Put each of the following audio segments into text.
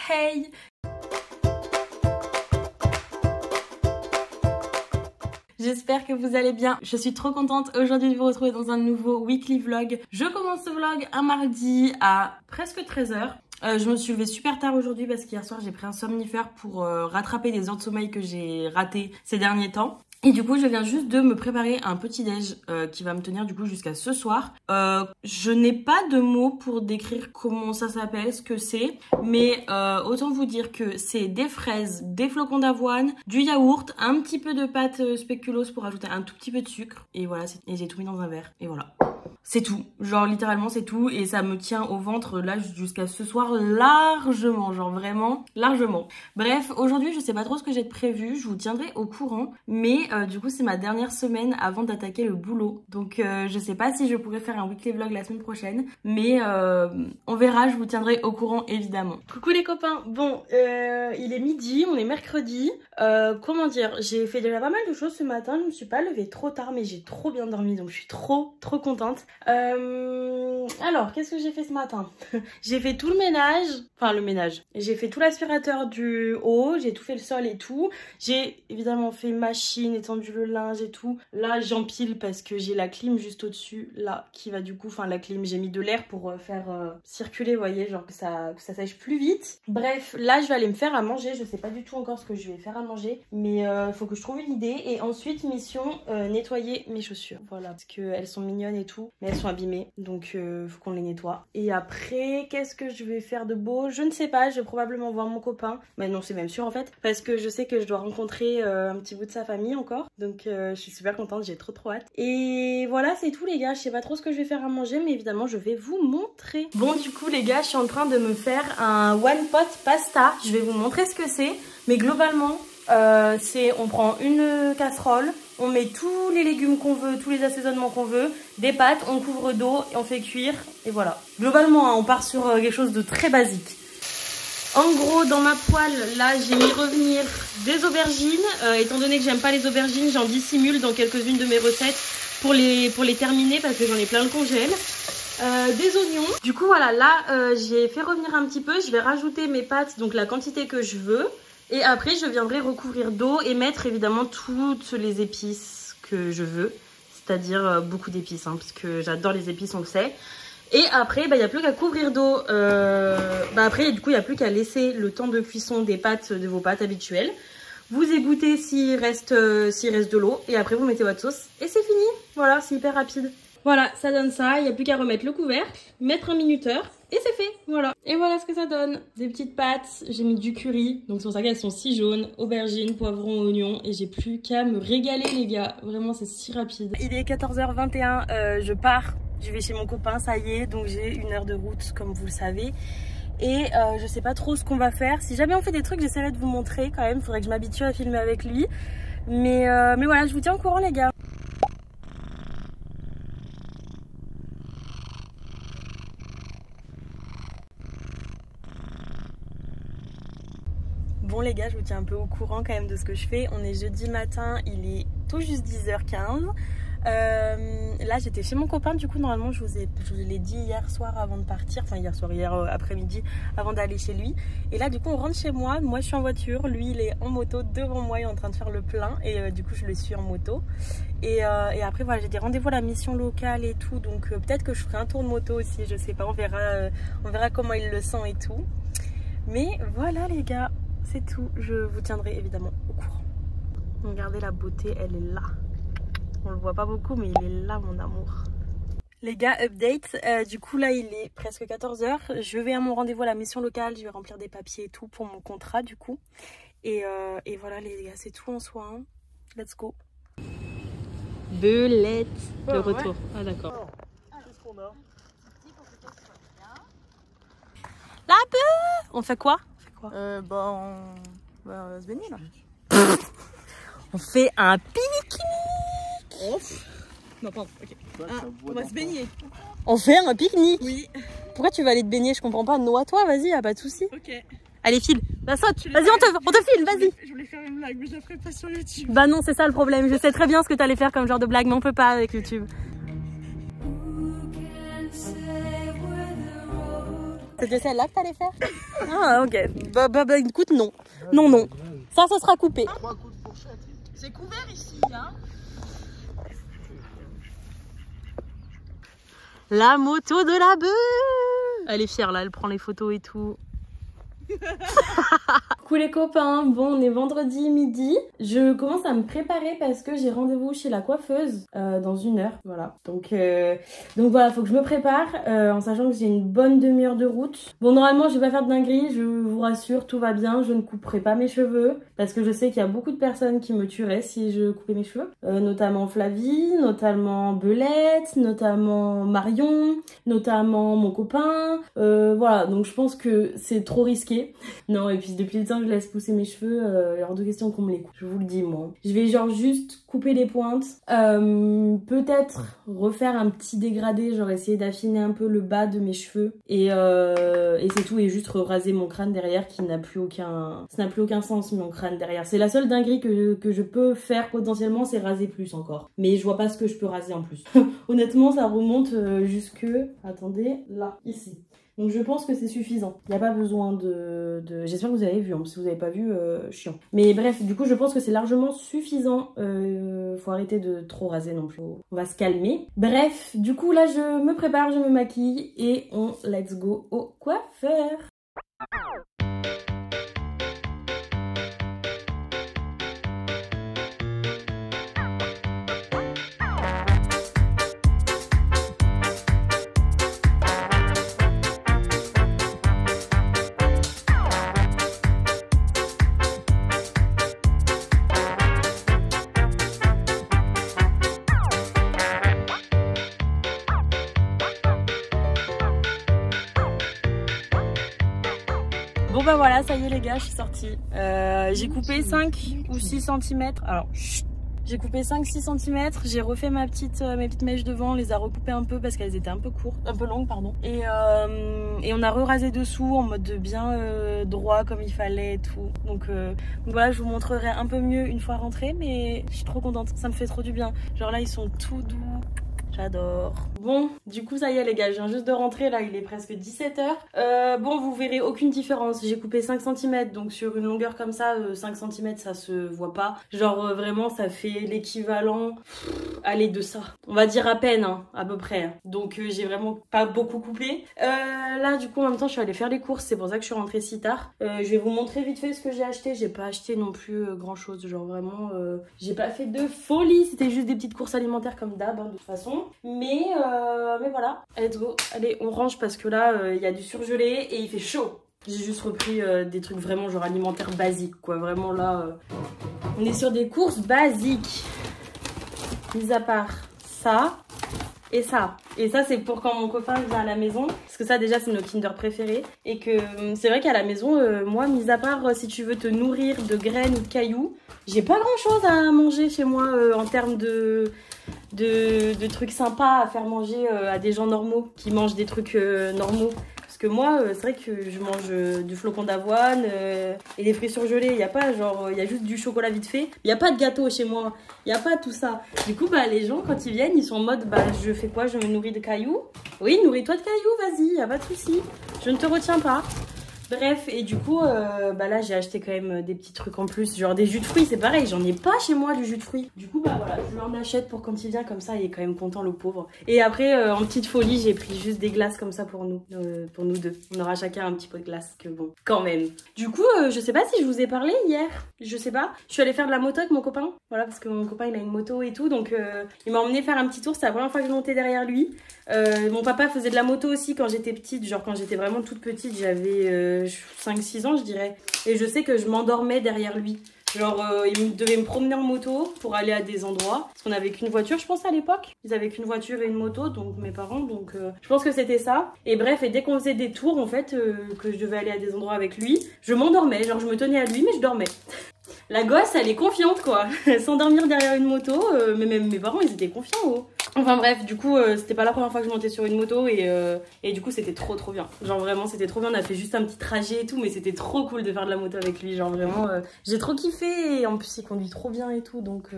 Hey! J'espère que vous allez bien. Je suis trop contente aujourd'hui de vous retrouver dans un nouveau weekly vlog. Je commence ce vlog un mardi à presque 13 h. Je me suis levée super tard aujourd'hui parce qu'hier soir j'ai pris un somnifère pour rattraper des heures de sommeil que j'ai ratées ces derniers temps. Et du coup je viens juste de me préparer un petit déj qui va me tenir du coup jusqu'à ce soir. Je n'ai pas de mots pour décrire comment ça s'appelle, ce que c'est. Mais autant vous dire que c'est des fraises, des flocons d'avoine, du yaourt, un petit peu de pâte spéculoos pour ajouter un tout petit peu de sucre. Et voilà, et j'ai tout mis dans un verre. Et voilà. C'est tout, genre littéralement c'est tout et ça me tient au ventre là jusqu'à ce soir largement, genre vraiment largement. Bref, aujourd'hui je sais pas trop ce que j'ai de prévu, je vous tiendrai au courant, mais du coup c'est ma dernière semaine avant d'attaquer le boulot. Donc je sais pas si je pourrais faire un weekly vlog la semaine prochaine, mais on verra, je vous tiendrai au courant évidemment. Coucou les copains, bon il est midi, on est mercredi, comment dire, j'ai fait déjà pas mal de choses ce matin, je me suis pas levée trop tard mais j'ai trop bien dormi donc je suis trop contente. Alors, qu'est-ce que j'ai fait ce matin? J'ai fait tout le ménage, enfin le ménage. J'ai fait tout l'aspirateur du haut, j'ai tout fait le sol et tout. J'ai évidemment fait machine, étendu le linge et tout. Là, j'empile parce que j'ai la clim juste au-dessus, là, qui va du coup, enfin la clim, j'ai mis de l'air pour faire circuler, vous voyez, genre que ça sèche plus vite. Bref, là, je vais aller me faire à manger. Je sais pas du tout encore ce que je vais faire à manger, mais faut que je trouve une idée. Et ensuite, mission, nettoyer mes chaussures. Voilà, parce qu'elles sont mignonnes et tout. Mais elles sont abîmées, donc faut qu'on les nettoie. Et après, qu'est-ce que je vais faire de beau? Je ne sais pas, je vais probablement voir mon copain. Mais non, c'est même sûr en fait, parce que je sais que je dois rencontrer un petit bout de sa famille encore. Donc je suis super contente, j'ai trop hâte. Et voilà, c'est tout les gars, je sais pas trop ce que je vais faire à manger, mais évidemment je vais vous montrer. Bon du coup les gars, je suis en train de me faire un one pot pasta. Je vais vous montrer ce que c'est, mais globalement... on prend une casserole, on met tous les légumes qu'on veut, tous les assaisonnements qu'on veut, des pâtes, on couvre d'eau et on fait cuire et voilà. Globalement, hein, on part sur quelque chose de très basique. En gros, dans ma poêle, là, j'ai mis revenir des aubergines. Étant donné que j'aime pas les aubergines, j'en dissimule dans quelques-unes de mes recettes pour les terminer parce que j'en ai plein le congèle. Des oignons. Du coup, voilà, là, j'ai fait revenir un petit peu. Je vais rajouter mes pâtes, donc la quantité que je veux. Et après, je viendrai recouvrir d'eau et mettre évidemment toutes les épices que je veux. C'est-à-dire beaucoup d'épices, hein, parce que j'adore les épices, on le sait. Et après, il n'y a plus qu'à couvrir d'eau. Après, du coup, il n'y a plus qu'à laisser le temps de cuisson des pâtes, de vos pâtes habituelles. Vous égouttez s'il reste de l'eau. Et après, vous mettez votre sauce. Et c'est fini. Voilà, c'est hyper rapide. Voilà, ça donne ça. Il n'y a plus qu'à remettre le couvercle, mettre un minuteur. Et c'est fait, voilà. Et voilà ce que ça donne. Des petites pâtes, j'ai mis du curry, donc c'est pour ça qu'elles sont si jaunes. Aubergines, poivrons, oignons. Et j'ai plus qu'à me régaler les gars. Vraiment c'est si rapide. Il est 14 h 21, je pars. Je vais chez mon copain, ça y est. Donc j'ai 1 heure de route comme vous le savez. Et je sais pas trop ce qu'on va faire. Si jamais on fait des trucs, j'essaierai de vous montrer quand même. Faudrait que je m'habitue à filmer avec lui. Mais voilà, je vous tiens au courant les gars. Bon les gars, je vous tiens un peu au courant quand même de ce que je fais. On est jeudi matin, il est tout juste 10 h 15. Là j'étais chez mon copain, du coup normalement je vous l'ai dit hier soir avant de partir. Enfin hier après-midi avant d'aller chez lui. Et là du coup on rentre chez moi, moi je suis en voiture, lui il est en moto devant moi, il est en train de faire le plein. Et du coup je le suis en moto. Et après voilà, j'ai des rendez-vous à la mission locale et tout. Donc peut-être que je ferai un tour de moto aussi, je sais pas, on verra comment il le sent et tout. Mais voilà les gars. C'est tout, je vous tiendrai évidemment au courant. Regardez la beauté, elle est là. On le voit pas beaucoup, mais il est là mon amour. Les gars, update. Du coup là il est presque 14 h. Je vais à mon rendez-vous à la mission locale. Je vais remplir des papiers et tout pour mon contrat du coup. Et voilà les gars, c'est tout en soi. Hein. Let's go. Belette. Le retour. Ouais. Ah d'accord. Qu'est-ce qu'on a? La beuh. On fait quoi? On va se baigner là. On fait un pique-nique. Oh. Non, pardon, ok. On va se baigner. On fait un pique-nique. Oui. Pourquoi tu vas aller te baigner? Je comprends pas. Noie-toi, vas-y, y'a pas de soucis. Ok. Allez, file. Bah saute. Vas-y, on te file, vas-y. Je voulais faire une blague, mais je la ferai pas sur YouTube. Bah non, c'est ça le problème. Je sais très bien ce que t'allais faire comme genre de blague, mais on peut pas avec YouTube. C'était celle-là que t'allais faire? Ah, ok. Bah, écoute, non. Non, non. Ça sera coupé. 3 coups de fourchette. C'est couvert ici, hein. La moto de la beuh. Elle est fière là, elle prend les photos et tout. Coucou les copains, bon on est vendredi midi. Je commence à me préparer parce que j'ai rendez-vous chez la coiffeuse dans 1 heure. Voilà, donc voilà, faut que je me prépare en sachant que j'ai une bonne demi-heure de route. Bon normalement je vais pas faire de dinguerie, je vous rassure, tout va bien. Je ne couperai pas mes cheveux parce que je sais qu'il y a beaucoup de personnes qui me tueraient si je coupais mes cheveux. Notamment Flavie, notamment Belette, notamment Marion, notamment mon copain. Voilà, donc je pense que c'est trop risqué. Non, et puis depuis le temps que je laisse pousser mes cheveux, il est hors de question qu'on me les coupe. Je vous le dis, moi. Je vais genre juste couper les pointes. Peut-être refaire un petit dégradé, genre essayer d'affiner un peu le bas de mes cheveux. Et c'est tout. Et juste raser mon crâne derrière qui n'a plus aucun... Ça n'a plus aucun sens, mon crâne derrière. C'est la seule dinguerie que je peux faire potentiellement, c'est raser plus encore. Mais je vois pas ce que je peux raser en plus. Honnêtement, ça remonte jusque... Attendez, là, ici. Donc je pense que c'est suffisant. Il n'y a pas besoin de... J'espère que vous avez vu, hein. Si vous n'avez pas vu, chiant. Mais bref, du coup je pense que c'est largement suffisant. Faut arrêter de trop raser non plus. On va se calmer. Bref, du coup là je me prépare, je me maquille et on let's go au coiffeur. Bon bah voilà, ça y est les gars, je suis sortie. J'ai coupé 5 ou 6 cm. Alors, j'ai coupé 5-6 cm. J'ai refait mes petites mèches devant, on les a recoupées un peu parce qu'elles étaient un peu courtes, un peu longues pardon. Et on a re-rasé dessous en mode bien droit comme il fallait et tout. Donc voilà, je vous montrerai un peu mieux une fois rentrée, mais je suis trop contente, ça me fait trop du bien. Genre là ils sont tout doux. J'adore. Bon, du coup ça y est les gars, je viens juste de rentrer, là il est presque 17h. Bon, vous verrez aucune différence. J'ai coupé 5 cm, donc sur une longueur comme ça, 5 cm ça se voit pas. Genre vraiment ça fait l'équivalent, allez, de ça. On va dire à peine, hein, à peu près. Donc j'ai vraiment pas beaucoup coupé. Là du coup en même temps je suis allée faire les courses, c'est pour ça que je suis rentrée si tard. Je vais vous montrer vite fait ce que j'ai acheté. J'ai pas acheté non plus grand chose, genre vraiment j'ai pas fait de folie. C'était juste des petites courses alimentaires comme d'hab, hein, de toute façon. Mais voilà, let's go. Allez, on range parce que là, il y a du surgelé et il fait chaud. J'ai juste repris des trucs vraiment genre alimentaires basiques, quoi. Vraiment là, on est sur des courses basiques. Mis à part ça et ça. Et ça, c'est pour quand mon copain vient à la maison. Parce que ça, déjà, c'est nos Kinder préférés. Et que c'est vrai qu'à la maison, moi, mis à part si tu veux te nourrir de graines ou de cailloux, j'ai pas grand-chose à manger chez moi en termes de trucs sympas à faire manger à des gens normaux qui mangent des trucs normaux. Parce que moi, c'est vrai que je mange du flocon d'avoine et des fruits surgelés. Il n'y a pas genre, il y a juste du chocolat vite fait. Il n'y a pas de gâteau chez moi. Il n'y a pas tout ça. Du coup, bah, les gens, quand ils viennent, ils sont en mode, bah, je fais quoi? Je me nourris de cailloux. Oui, nourris-toi de cailloux, vas-y, il n'y a pas de souci. Je ne te retiens pas. Bref, et du coup, bah là j'ai acheté quand même des petits trucs en plus, genre des jus de fruits, c'est pareil, j'en ai pas chez moi du jus de fruits. Du coup, bah voilà, je lui en achète pour quand il vient, comme ça il est quand même content le pauvre. Et après, en petite folie, j'ai pris juste des glaces comme ça pour nous deux. On aura chacun un petit pot de glace, que bon, quand même. Du coup, je sais pas si je vous ai parlé hier, je sais pas. Je suis allée faire de la moto avec mon copain, voilà, parce que mon copain il a une moto et tout, donc il m'a emmené faire un petit tour, c'est la première fois que je montais derrière lui. Mon papa faisait de la moto aussi quand j'étais petite, genre quand j'étais vraiment toute petite, j'avais 5-6 ans je dirais, et je sais que je m'endormais derrière lui, genre il devait me promener en moto pour aller à des endroits, parce qu'on avait qu'une voiture je pense à l'époque, ils avaient qu'une voiture et une moto, donc mes parents, donc je pense que c'était ça. Et bref, et dès qu'on faisait des tours en fait, que je devais aller à des endroits avec lui, je m'endormais, genre je me tenais à lui mais je dormais. La gosse elle est confiante quoi, s'endormir derrière une moto, mais même mes parents ils étaient confiants oh. Enfin bref, du coup, c'était pas la première fois que je montais sur une moto et du coup, c'était trop bien. Genre vraiment, c'était trop bien. On a fait juste un petit trajet et tout, mais c'était trop cool de faire de la moto avec lui. Genre vraiment, j'ai trop kiffé et en plus, il conduit trop bien et tout, donc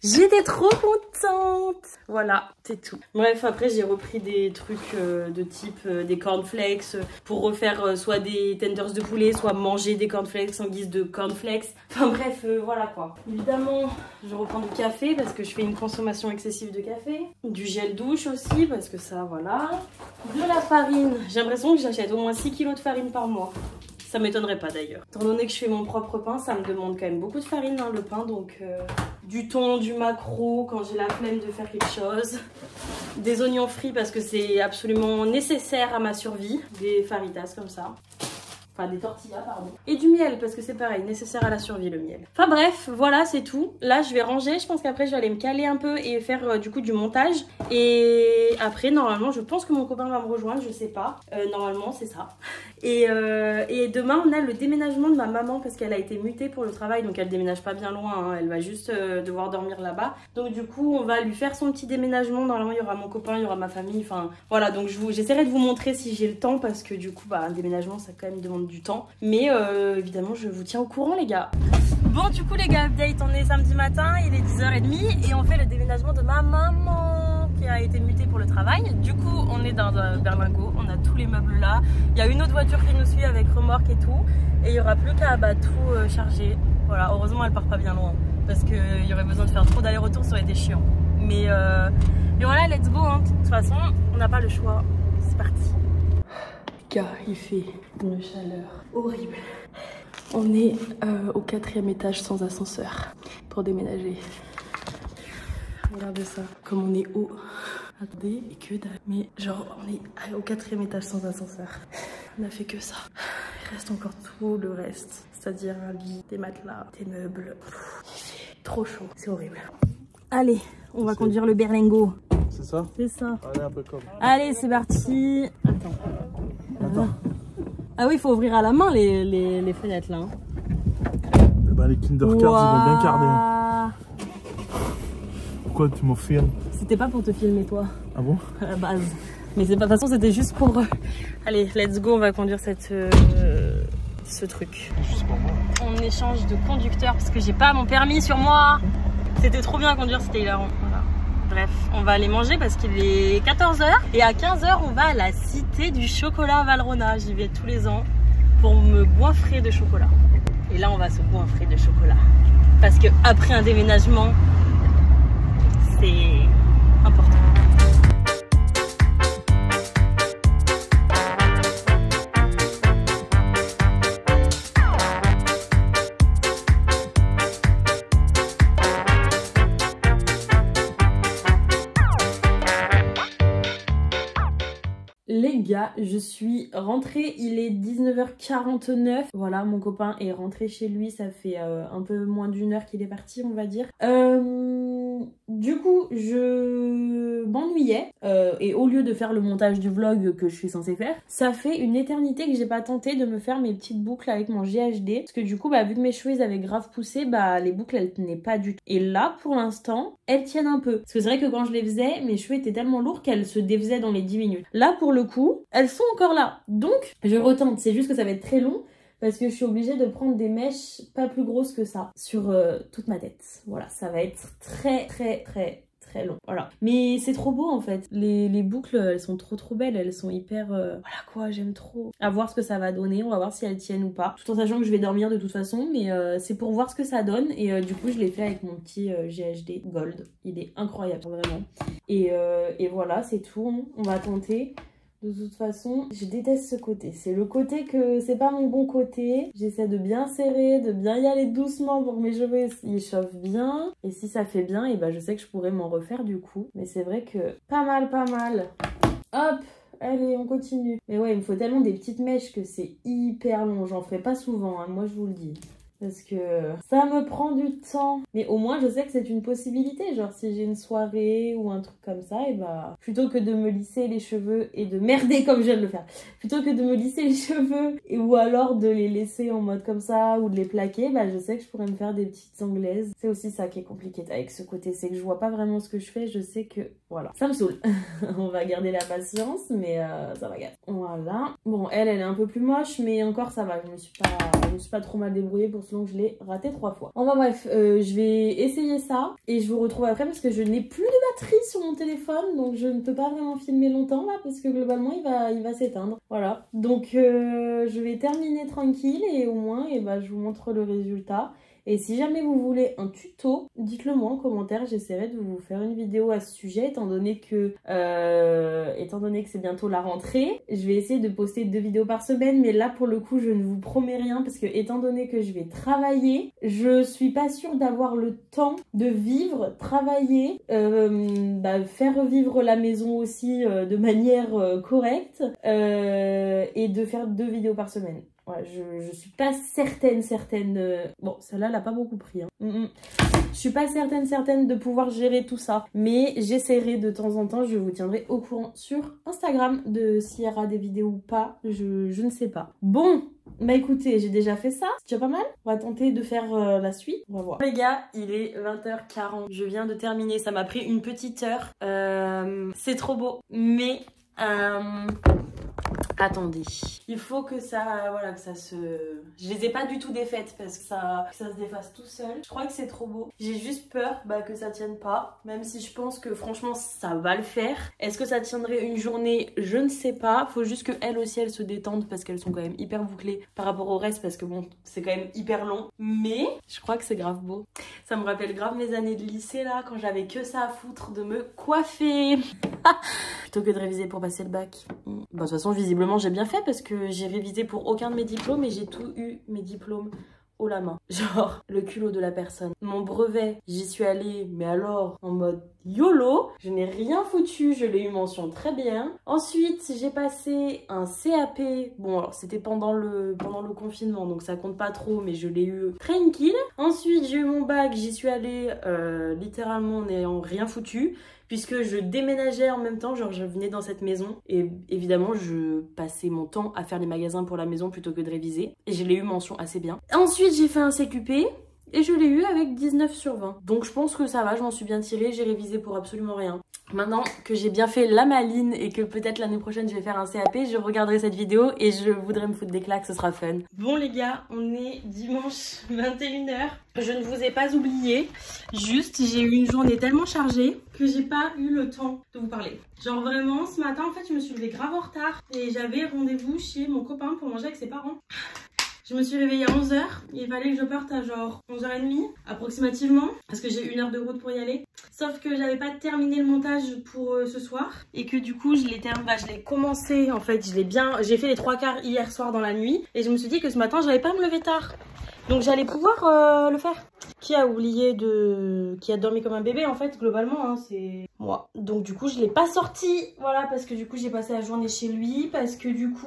j'étais trop contente. Voilà, c'est tout. Bref, après, j'ai repris des trucs de type des cornflakes pour refaire soit des tenders de poulet, soit manger des cornflakes en guise de cornflakes. Enfin bref, voilà quoi. Évidemment, je reprends du café parce que je fais une consommation excessive de café. Du gel douche aussi parce que ça, voilà. De la farine. J'ai l'impression que j'achète au moins 6 kilos de farine par mois. Ça m'étonnerait pas d'ailleurs. Étant donné que je fais mon propre pain, ça me demande quand même beaucoup de farine, hein, le pain. Donc du thon, du maquereau quand j'ai la flemme de faire quelque chose. Des oignons frits parce que c'est absolument nécessaire à ma survie. Des faritas comme ça. Enfin, des tortillas, pardon. Et du miel, parce que c'est pareil, nécessaire à la survie, le miel. Enfin bref, voilà, c'est tout. Là, je vais ranger. Je pense qu'après, je vais aller me caler un peu et faire du coup du montage. Et après, normalement, je pense que mon copain va me rejoindre, je sais pas. Normalement, c'est ça. Et demain, on a le déménagement de ma maman parce qu'elle a été mutée pour le travail. Donc, elle déménage pas bien loin. Hein. Elle va juste devoir dormir là-bas. Donc, du coup, on va lui faire son petit déménagement. Normalement, il y aura mon copain, il y aura ma famille. Enfin, voilà. Donc, j'essaierai de vous montrer si j'ai le temps parce que du coup, bah, un déménagement, ça quand même demande du temps. Mais évidemment, je vous tiens au courant, les gars. Bon, du coup, les gars, update, on est samedi matin, il est 10h30 et on fait le déménagement de ma maman qui a été mutée pour le travail. Du coup, on est dans un berlingot, on a tous les meubles là. Il y a une autre voiture qui nous suit avec remorque et tout. Et il n'y aura plus qu'à tout charger. Voilà, heureusement, elle part pas bien loin parce qu'il y aurait besoin de faire trop d'aller-retour, ça aurait été chiant. Mais voilà, let's go. Hein. De toute façon, on n'a pas le choix. C'est parti. Gars, il fait une chaleur horrible. On est au 4e étage sans ascenseur pour déménager. Regardez ça, comme on est haut. Attendez, et que dalle. Mais genre, on est au 4e étage sans ascenseur. On a fait que ça. Il reste encore tout le reste. C'est-à-dire un lit, des matelas, des meubles. Il fait trop chaud, c'est horrible. Allez, on va conduire le berlingot. C'est ça? C'est ça. Allez, un peu comme. Allez, c'est parti. Attends. Ah oui, il faut ouvrir à la main les fenêtres là. Hein. Bah, les Kinder Cards, ils vont bien carder. Pourquoi tu m'en filmes? C'était pas pour te filmer, toi. Ah bon? À la base. Mais de toute façon, c'était juste pour... Allez, let's go, on va conduire ce truc. Juste pour moi. On échange de conducteur parce que j'ai pas mon permis sur moi. C'était trop bien à conduire, c'était hilarant. Voilà. Bref, on va aller manger parce qu'il est 14h. Et à 15h, on va à la Cité du Chocolat à Valrhona. J'y vais tous les ans pour me goinfrer de chocolat. Et là, on va se goinfrer de chocolat. Parce que après un déménagement, c'est important. Les gars, je suis rentrée, il est 19h49. Voilà, mon copain est rentré chez lui, ça fait un peu moins d'une heure qu'il est parti, on va dire. Du coup, je m'ennuyais et au lieu de faire le montage du vlog que je suis censée faire, ça fait une éternité que j'ai pas tenté de me faire mes petites boucles avec mon GHD. Parce que du coup, bah, vu que mes cheveux ils avaient grave poussé, bah les boucles elles tenaient pas du tout. Et là, pour l'instant, elles tiennent un peu. Parce que c'est vrai que quand je les faisais, mes cheveux étaient tellement lourds qu'elles se défaisaient dans les 10 minutes. Là, pour le coup, elles sont encore là. Donc, je retente. C'est juste que ça va être très long. Parce que je suis obligée de prendre des mèches pas plus grosses que ça sur toute ma tête. Voilà, ça va être très long. Voilà. Mais c'est trop beau en fait. Les boucles, elles sont trop belles. Elles sont hyper... Voilà quoi, j'aime trop. À voir ce que ça va donner. On va voir si elles tiennent ou pas. Tout en sachant que je vais dormir de toute façon. Mais c'est pour voir ce que ça donne. Et du coup, je l'ai fait avec mon petit GHD Gold. Il est incroyable, vraiment. Et voilà, c'est tout. On va tenter. De toute façon, je déteste ce côté. C'est le côté que c'est pas mon bon côté. J'essaie de bien serrer, de bien y aller doucement pour que mes cheveux ils chauffent bien. Et si ça fait bien, et ben je sais que je pourrais m'en refaire du coup. Mais c'est vrai que pas mal. Hop, allez, on continue. Mais ouais, il me faut tellement des petites mèches que c'est hyper long. J'en ferai pas souvent, hein, moi je vous le dis. parce que ça me prend du temps. Mais au moins, je sais que c'est une possibilité. Genre, si j'ai une soirée ou un truc comme ça, et bah, plutôt que de me lisser les cheveux et de merder comme je viens de le faire, plutôt que de me lisser les cheveux ou alors de les laisser en mode comme ça ou de les plaquer, bah, je sais que je pourrais me faire des petites anglaises. C'est aussi ça qui est compliqué avec ce côté, c'est que je vois pas vraiment ce que je fais. Je sais que, voilà, ça me saoule. On va garder la patience, mais ça va gâter. Voilà. Bon, elle est un peu plus moche, mais encore ça va. Je me suis pas trop mal débrouillée pour ce long que je l'ai raté 3 fois. Enfin bref, je vais essayer ça et je vous retrouve après parce que je n'ai plus de batterie sur mon téléphone, donc je ne peux pas vraiment filmer longtemps là parce que globalement il va s'éteindre. Voilà. Donc je vais terminer tranquille et au moins bah, je vous montre le résultat. Et si jamais vous voulez un tuto, dites-le moi en commentaire, j'essaierai de vous faire une vidéo à ce sujet, étant donné que c'est bientôt la rentrée. Je vais essayer de poster 2 vidéos par semaine, mais là pour le coup je ne vous promets rien, parce que étant donné que je vais travailler, je suis pas sûre d'avoir le temps de vivre, travailler, faire vivre la maison aussi de manière correcte, et de faire 2 vidéos par semaine. Ouais, je suis pas certaine. Bon, celle-là, elle a pas beaucoup pris. Hein. Je suis pas certaine de pouvoir gérer tout ça. Mais j'essaierai de temps en temps, je vous tiendrai au courant sur Instagram de s'il y aura des vidéos ou pas. Je ne sais pas. Bon, bah écoutez, j'ai déjà fait ça. C'est déjà pas mal. On va tenter de faire la suite. On va voir. Les gars, il est 20h40. Je viens de terminer. Ça m'a pris une petite heure. C'est trop beau. Mais... attendez, il faut que ça, voilà, que ça se... Je les ai pas du tout défaites parce que ça se défasse tout seul. Je crois que c'est trop beau. J'ai juste peur que ça tienne pas, même si je pense que franchement ça va le faire. Est-ce que ça tiendrait une journée? Je ne sais pas. Faut juste que elles aussi elles se détendent parce qu'elles sont quand même hyper bouclées par rapport au reste parce que bon, c'est quand même hyper long. Mais je crois que c'est grave beau. Ça me rappelle grave mes années de lycée là, quand j'avais que ça à foutre de me coiffer. Plutôt que de réviser pour passer le bac. Bah, de toute façon, visiblement, j'ai bien fait parce que j'ai révisé pour aucun de mes diplômes et j'ai tout eu mes diplômes haut la main. Genre, le culot de la personne. Mon brevet, j'y suis allée, mais alors, en mode YOLO. Je n'ai rien foutu, je l'ai eu mention très bien. Ensuite, j'ai passé un CAP. Bon, alors, c'était pendant le confinement, donc ça compte pas trop, mais je l'ai eu tranquille. Ensuite, j'ai eu mon bac, j'y suis allée littéralement en n'ayant rien foutu. Puisque je déménageais en même temps, genre je venais dans cette maison et évidemment je passais mon temps à faire les magasins pour la maison plutôt que de réviser. Et je l'ai eu mention assez bien. Ensuite j'ai fait un CQP et je l'ai eu avec 19 sur 20. Donc je pense que ça va, je m'en suis bien tirée, j'ai révisé pour absolument rien. Maintenant que j'ai bien fait la maline et que peut-être l'année prochaine je vais faire un CAP, je regarderai cette vidéo et je voudrais me foutre des claques, ce sera fun. Bon les gars, on est dimanche 21h. Je ne vous ai pas oublié, juste j'ai eu une journée tellement chargée que j'ai pas eu le temps de vous parler. Genre vraiment, ce matin en fait je me suis levée grave en retard et j'avais rendez-vous chez mon copain pour manger avec ses parents. Je me suis réveillée à 11h, il fallait que je parte à genre 11h30 approximativement parce que j'ai 1 heure de route pour y aller. Sauf que j'avais pas terminé le montage pour ce soir et que du coup je l'ai commencé en fait, j'ai fait les 3/4 hier soir dans la nuit et je me suis dit que ce matin j'allais pas me lever tard. Donc j'allais pouvoir le faire. Qui a dormi comme un bébé en fait globalement hein, c'est moi. Donc du coup je l'ai pas sorti, voilà, parce que du coup j'ai passé la journée chez lui, parce que du coup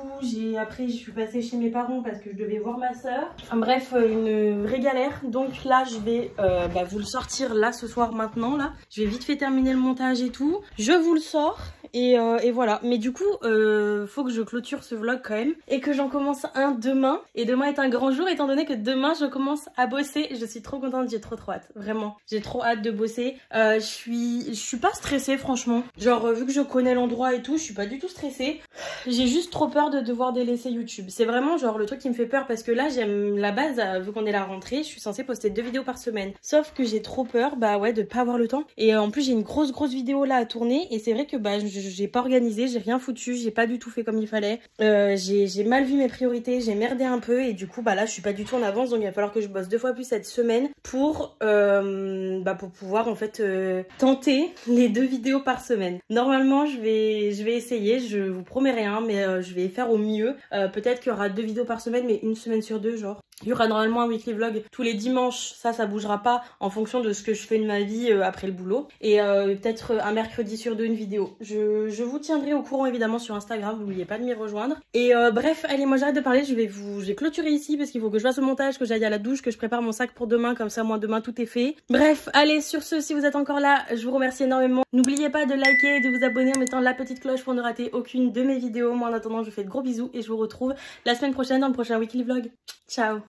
après je suis passée chez mes parents parce que je devais voir ma soeur. Enfin bref, une vraie galère. Donc là je vais vous le sortir là ce soir maintenant là. Je vais vite fait terminer le montage et tout. Je vous le sors et voilà. Mais du coup faut que je clôture ce vlog quand même et que j'en commence un demain. Et demain est un grand jour étant donné que demain je commence à bosser. Je suis trop contente, j'ai trop hâte, vraiment. J'ai trop hâte de bosser. Je suis pas stressée franchement. Genre vu que je connais l'endroit et tout, je suis pas du tout stressée. J'ai juste trop peur de devoir délaisser YouTube. C'est vraiment genre le truc qui me fait peur parce que là j'aime la base, vu qu'on est la rentrée, je suis censée poster 2 vidéos par semaine. Sauf que j'ai trop peur de pas avoir le temps. Et en plus j'ai une grosse vidéo là à tourner et c'est vrai que j'ai pas organisé, j'ai rien foutu, j'ai pas du tout fait comme il fallait. J'ai mal vu mes priorités, j'ai merdé un peu et du coup là je suis pas du tout en avance, donc il va falloir que je bosse 2 fois plus cette semaine pour pouvoir en fait tenter les 2 vidéos par semaine. Normalement je vais essayer, je vous promets rien, mais je vais faire au mieux. Peut-être qu'il y aura 2 vidéos par semaine, mais une semaine sur 2 genre. Il y aura normalement un weekly vlog tous les dimanches, ça bougera pas en fonction de ce que je fais de ma vie après le boulot. Et peut-être un mercredi sur 2 une vidéo. Je vous tiendrai au courant évidemment sur Instagram, n'oubliez pas de m'y rejoindre. Et bref, allez, moi j'arrête de parler, je vais clôturer ici parce qu'il faut que je fasse le montage, que j'aille à la douche, que je prépare mon sac pour demain, comme ça moi demain tout est fait. Bref, allez, sur ce, si vous êtes encore là, je vous remercie énormément. N'oubliez pas de liker et de vous abonner en mettant la petite cloche pour ne rater aucune de mes vidéos. Moi en attendant, je vous fais de gros bisous et je vous retrouve la semaine prochaine dans le prochain weekly vlog. Ciao!